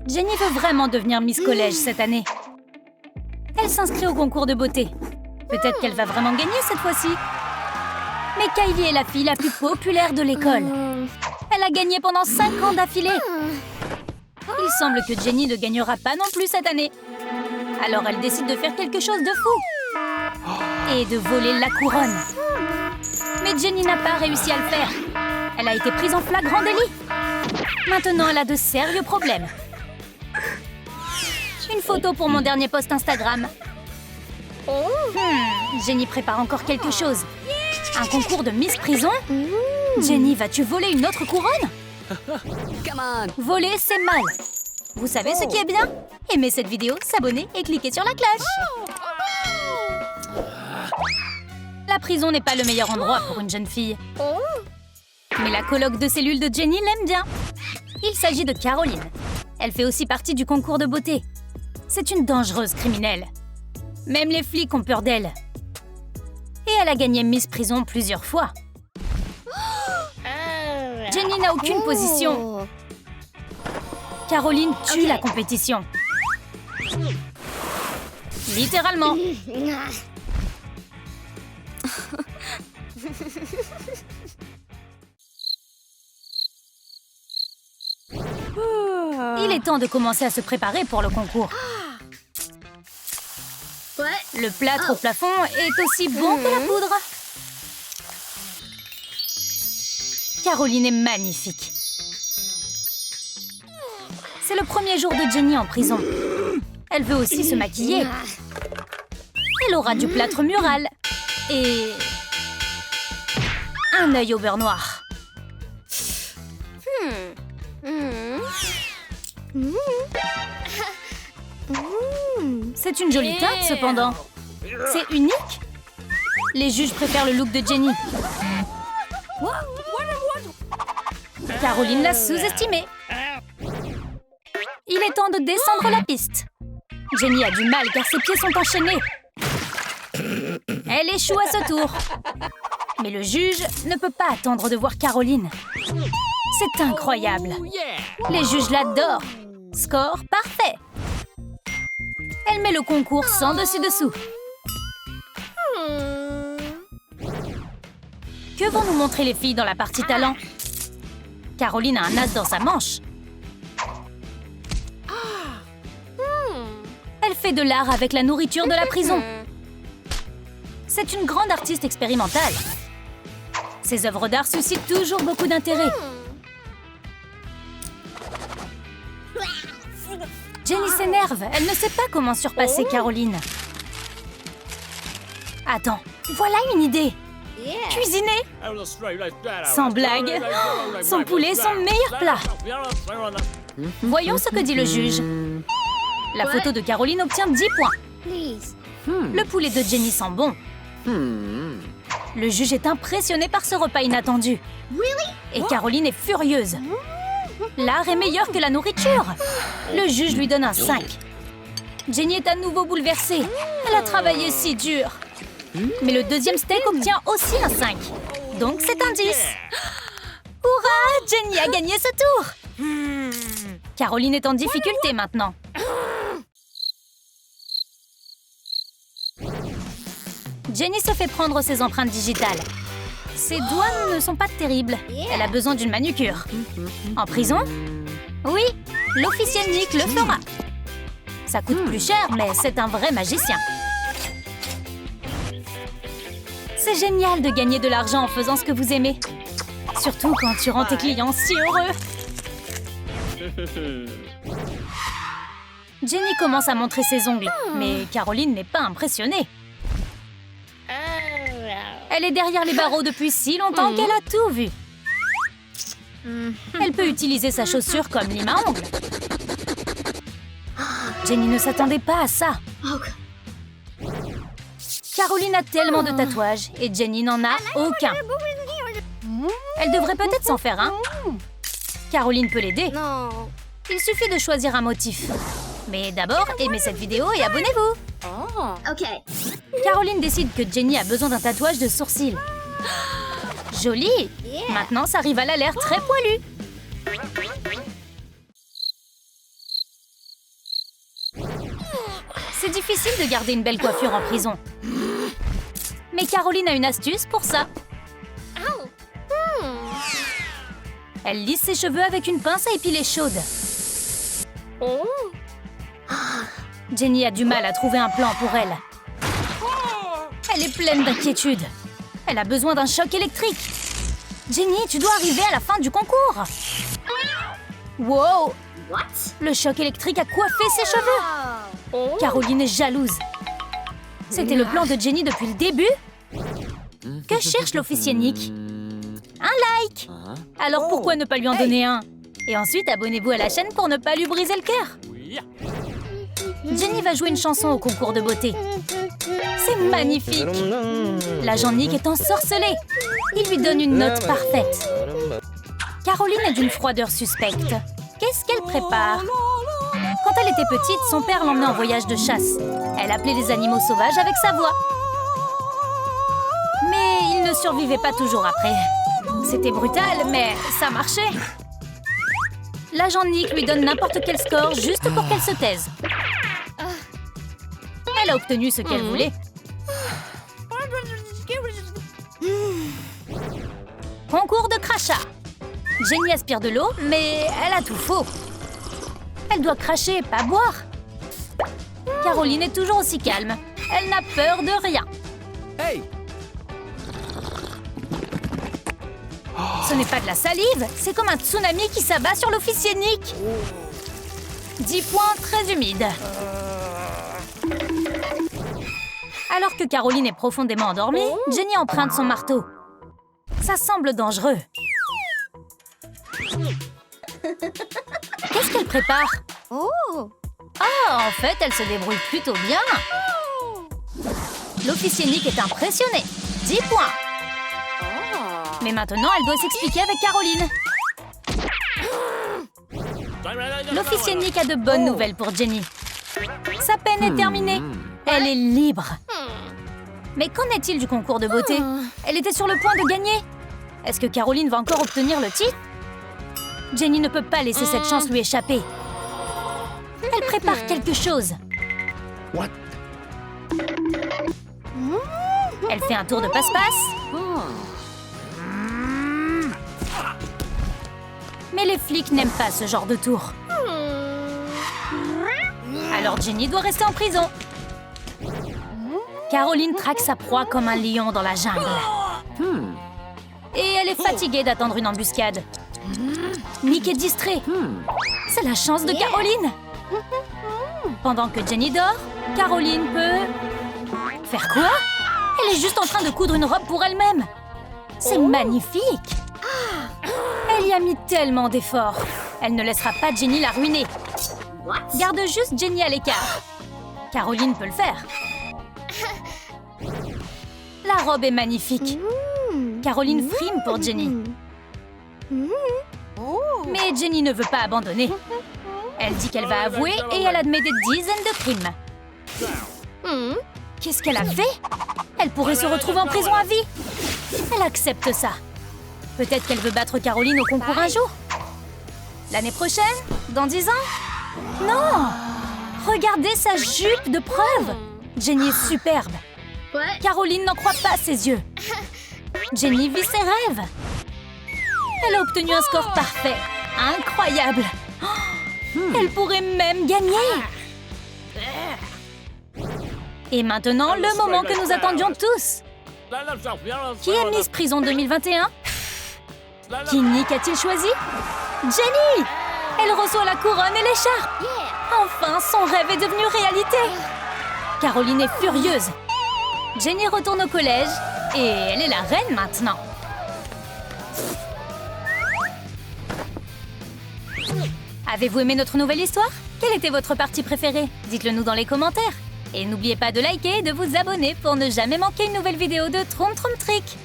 Jenny veut vraiment devenir Miss Collège cette année. Elle s'inscrit au concours de beauté. Peut-être qu'elle va vraiment gagner cette fois-ci. Mais Kylie est la fille la plus populaire de l'école. Elle a gagné pendant 5 ans d'affilée. Il semble que Jenny ne gagnera pas non plus cette année. Alors elle décide de faire quelque chose de fou. Et de voler la couronne. Mais Jenny n'a pas réussi à le faire. Elle a été prise en flagrant délit. Maintenant, elle a de sérieux problèmes. Une photo pour mon dernier post Instagram. Jenny prépare encore quelque chose. Un concours de Miss Prison? Jenny, vas-tu voler une autre couronne? Voler, c'est mal. Vous savez ce qui est bien? Aimez cette vidéo, s'abonner et cliquez sur la cloche. La prison n'est pas le meilleur endroit pour une jeune fille. Mais la coloc de cellule de Jenny l'aime bien. Il s'agit de Caroline. Elle fait aussi partie du concours de beauté. C'est une dangereuse criminelle. Même les flics ont peur d'elle. Et elle a gagné Miss Prison plusieurs fois. Jenny n'a aucune position. Caroline tue la compétition. Littéralement. Il est temps de commencer à se préparer pour le concours. Le plâtre au plafond est aussi bon que la poudre. Caroline est magnifique. C'est le premier jour de Jenny en prison. Elle veut aussi se maquiller. Elle aura du plâtre mural. Et... un œil au beurre noir. C'est une jolie teinte, cependant. C'est unique. Les juges préfèrent le look de Jenny. Caroline l'a sous-estimée. Il est temps de descendre la piste. Jenny a du mal car ses pieds sont enchaînés. Elle échoue à ce tour. Mais le juge ne peut pas attendre de voir Caroline. C'est incroyable. Les juges l'adorent. Score parfait. Elle met le concours sans dessus-dessous. Que vont nous montrer les filles dans la partie talent? Caroline a un as dans sa manche. Elle fait de l'art avec la nourriture de la prison. C'est une grande artiste expérimentale. Ses œuvres d'art suscitent toujours beaucoup d'intérêt. Jenny s'énerve. Elle ne sait pas comment surpasser Caroline. Attends, voilà une idée. Cuisiner. Sans blague, son poulet est son meilleur plat. Voyons ce que dit le juge. La photo de Caroline obtient 10 points. Le poulet de Jenny sent bon. Le juge est impressionné par ce repas inattendu. Et Caroline est furieuse. L'art est meilleur que la nourriture. Le juge lui donne un 5. Jenny est à nouveau bouleversée. Elle a travaillé si dur. Mais le deuxième steak obtient aussi un 5. Donc c'est un 10. Hurrah! Jenny a gagné ce tour. Caroline est en difficulté maintenant. Jenny se fait prendre ses empreintes digitales. Ses doigts ne sont pas terribles. Elle a besoin d'une manucure. En prison? Oui, l'officier Nick le fera. Ça coûte plus cher, mais c'est un vrai magicien. C'est génial de gagner de l'argent en faisant ce que vous aimez. Surtout quand tu rends tes clients si heureux. Jenny commence à montrer ses ongles, mais Caroline n'est pas impressionnée. Elle est derrière les barreaux depuis si longtemps qu'elle a tout vu. Elle peut utiliser sa chaussure comme lime à ongles. Jenny ne s'attendait pas à ça. Caroline a tellement de tatouages et Jenny n'en a aucun. Elle devrait peut-être s'en faire un. Caroline peut l'aider. Il suffit de choisir un motif. Mais d'abord, aimez cette vidéo et abonnez-vous. Caroline décide que Jenny a besoin d'un tatouage de sourcils. Joli! Maintenant, sa rivale a l'air très poilue. C'est difficile de garder une belle coiffure en prison. Mais Caroline a une astuce pour ça. Elle lisse ses cheveux avec une pince à épiler chaude. Jenny a du mal à trouver un plan pour elle. Elle est pleine d'inquiétude. Elle a besoin d'un choc électrique. Jenny, tu dois arriver à la fin du concours. Wow! Le choc électrique a coiffé ses cheveux. Caroline est jalouse. C'était le plan de Jenny depuis le début. Que cherche l'officier Nick? Un like! Alors pourquoi ne pas lui en donner un? Et ensuite, abonnez-vous à la chaîne pour ne pas lui briser le cœur. Jenny va jouer une chanson au concours de beauté. C'est magnifique! L'agent Nick est ensorcelé. Il lui donne une note parfaite. Caroline est d'une froideur suspecte. Qu'est-ce qu'elle prépare? Quand elle était petite, son père l'emmenait en voyage de chasse. Elle appelait les animaux sauvages avec sa voix. Mais il ne survivait pas toujours après. C'était brutal, mais ça marchait. L'agent Nick lui donne n'importe quel score juste pour qu'elle se taise. Elle a obtenu ce qu'elle voulait. Concours de crachat. Jenny aspire de l'eau, mais elle a tout faux. Elle doit cracher, pas boire. Caroline est toujours aussi calme. Elle n'a peur de rien. Hey! Ce n'est pas de la salive, c'est comme un tsunami qui s'abat sur l'officier Nick. 10 points très humides. Alors que Caroline est profondément endormie, Jenny emprunte son marteau. Ça semble dangereux. Qu'est-ce qu'elle prépare? Ah, en fait, elle se débrouille plutôt bien. L'officier Nick est impressionné. 10 points. Mais maintenant, elle doit s'expliquer avec Caroline. L'officier Nick a de bonnes nouvelles pour Jenny. Sa peine est terminée. Elle est libre. Mais qu'en est-il du concours de beauté? Elle était sur le point de gagner. Est-ce que Caroline va encore obtenir le titre? Jenny ne peut pas laisser cette chance lui échapper. Elle prépare quelque chose. What? Elle fait un tour de passe-passe. Mais les flics n'aiment pas ce genre de tour. Alors Jenny doit rester en prison. Caroline traque sa proie comme un lion dans la jungle. Et elle est fatiguée d'attendre une embuscade. Nick est distrait. C'est la chance de Caroline. Pendant que Jenny dort, Caroline peut... Faire quoi? Elle est juste en train de coudre une robe pour elle-même. C'est magnifique. Elle y a mis tellement d'efforts. Elle ne laissera pas Jenny la ruiner. Garde juste Jenny à l'écart. Caroline peut le faire. La robe est magnifique. Caroline frime pour Jenny. Mais Jenny ne veut pas abandonner. Elle dit qu'elle va avouer et elle admet des dizaines de crimes. Qu'est-ce qu'elle a fait? Elle pourrait se retrouver en prison à vie. Elle accepte ça. Peut-être qu'elle veut battre Caroline au concours un jour. L'année prochaine? Dans 10 ans? Non! Regardez sa jupe de preuve! Jenny est superbe. Caroline n'en croit pas à ses yeux. Jenny vit ses rêves. Elle a obtenu un score parfait. Incroyable! Elle pourrait même gagner. Et maintenant, le moment que nous attendions tous. Qui est Miss Prison 2021? Qui Nick a-t-il choisi? Jenny! Elle reçoit la couronne et l'écharpe. Enfin, son rêve est devenu réalité. Caroline est furieuse. Jenny retourne au collège et elle est la reine maintenant. Avez-vous aimé notre nouvelle histoire? Quelle était votre partie préférée? Dites-le nous dans les commentaires. Et n'oubliez pas de liker et de vous abonner pour ne jamais manquer une nouvelle vidéo de Troom Troom Trick.